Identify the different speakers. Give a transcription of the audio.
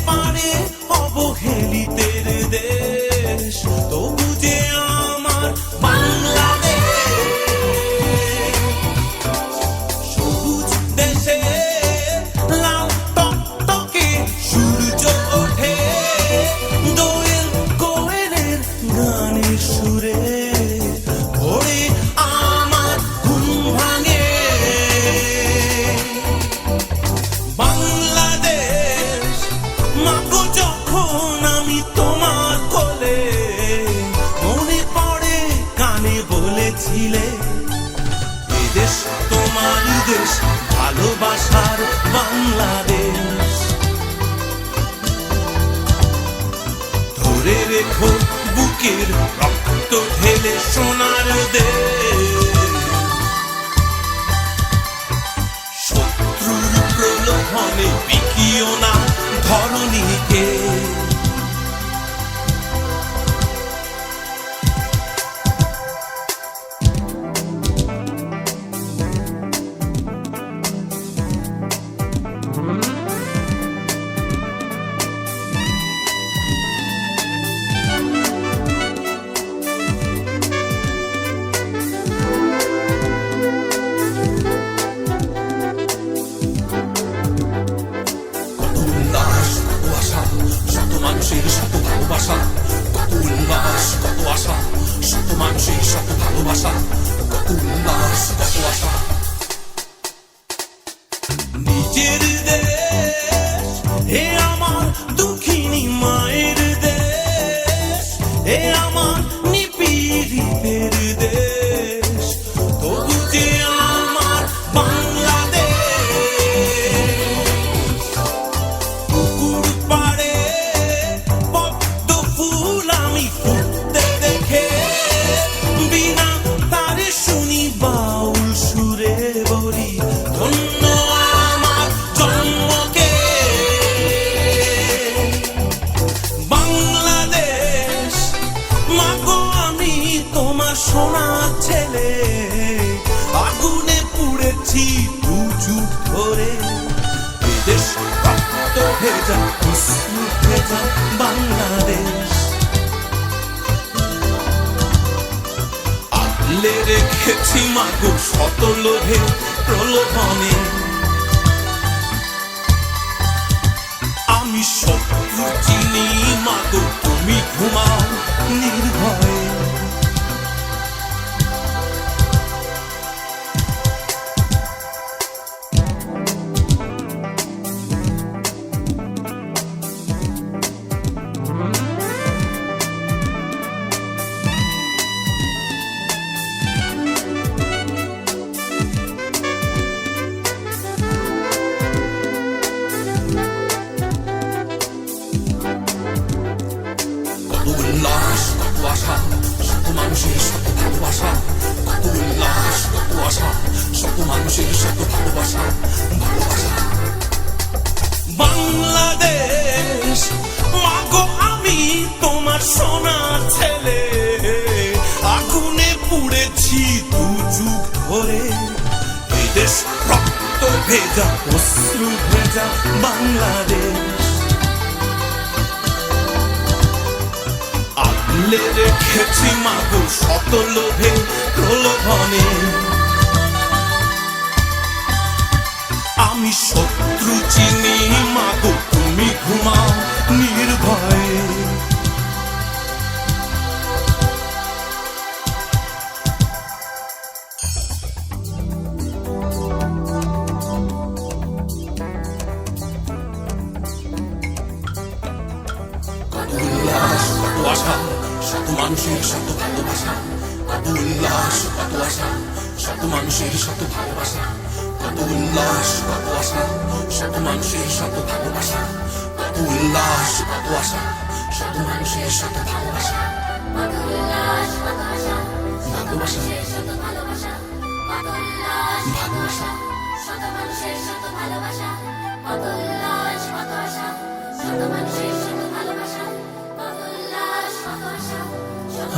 Speaker 1: পারে অবহেলিতের দেশ, তবু যে আমার বাংলাদেশ। সবুজ দেশে লাল টকটকে সূর্য ওঠে, দোয়েল কোয়েলের গানের সুরে ভোরে আমার ঘুম ভাঙে। বাংলাদেশ মাগো, যখন আমি তোমার কোলে, মনে পড়ে কানে বলেছিলে এদেশ তোমার দেশ, ভালোবাসার বাংলাদেশ। ধরে রেখো বুকের রক্ত ঢেলে সোনার দেশ, শত্রুর প্রলোভনে বিকিও না ধরণীকে। শত ভালোবাসা, কত উল্লাস, কত আশা, শত মানুষের শত ভালোবাসা, কত উল্লাস, কত আশা। নিজের দেশ হে আমার দুঃখিনী মায়ের দেশ, হে আমার নিপীড়িতের দেশ, তবু যে আমার বাংলাদেশ। পুকুর পাড়ে পদ্ম ফুল আমি ফুটতে দেখে, বিনা তারে শুনি বাউল সুরে বলি ধন্য আমার জন্মকে। বাংলাদেশ মাগো, আমি তোমার সোনা ছেলে, আগুনে পুড়েছি দু যুগ ধরে। দেশ রক্ত ভেজা, অশ্রু ভেজা বাংলাদেশ, আগলে রেখেছি মাগো শত লোভে প্রলোভনে। আমি শত্রু চিনি মাগো, তুমি ঘুমাও নির্ভয়ে। কত উল্লাস, কত আশা, শত মানুষের শত ভালোবাসা, কত উল্লাস, কত আশা, শত মানুষের শত ভালোবাসা, ভালোবাসা। বাংলাদেশ মাগো, আমি তোমার সোনা ছেলে, আগুনে পুড়েছি দু যুগ ধরে। এই দেশ রক্ত ভেজা, অশ্রু ভেজা বাংলাদেশ, আগলে রেখেছি মাগো শত লোভে প্রলোভনে। আমি শত্রু চিনি মাগো, তুমি ঘুমাও নির্ভয়ে। কত উল্লাস, কত আশা, শত মানুষের শত ভালোবাসা, কত উল্লাস, কত আশা, শত মানুষের শত ভালোবাসা, কত উল্লাস, কত আশা, শত মানুষের শত ভালোবাসা, কত উল্লাস, কত আশা, শত মানুষের শত ভালোবাসা, কত উল্লাস, কত আশা, ভালোবাসা, শত ভালোবাসা, কত উল্লাস, ভালোবাসা, শত মানুষের শত ভালোবাসা, কত উল্লাস, কত আশা, শত মানুষের শত ভালোবাসা, কত উল্লাস, কত আশা, শত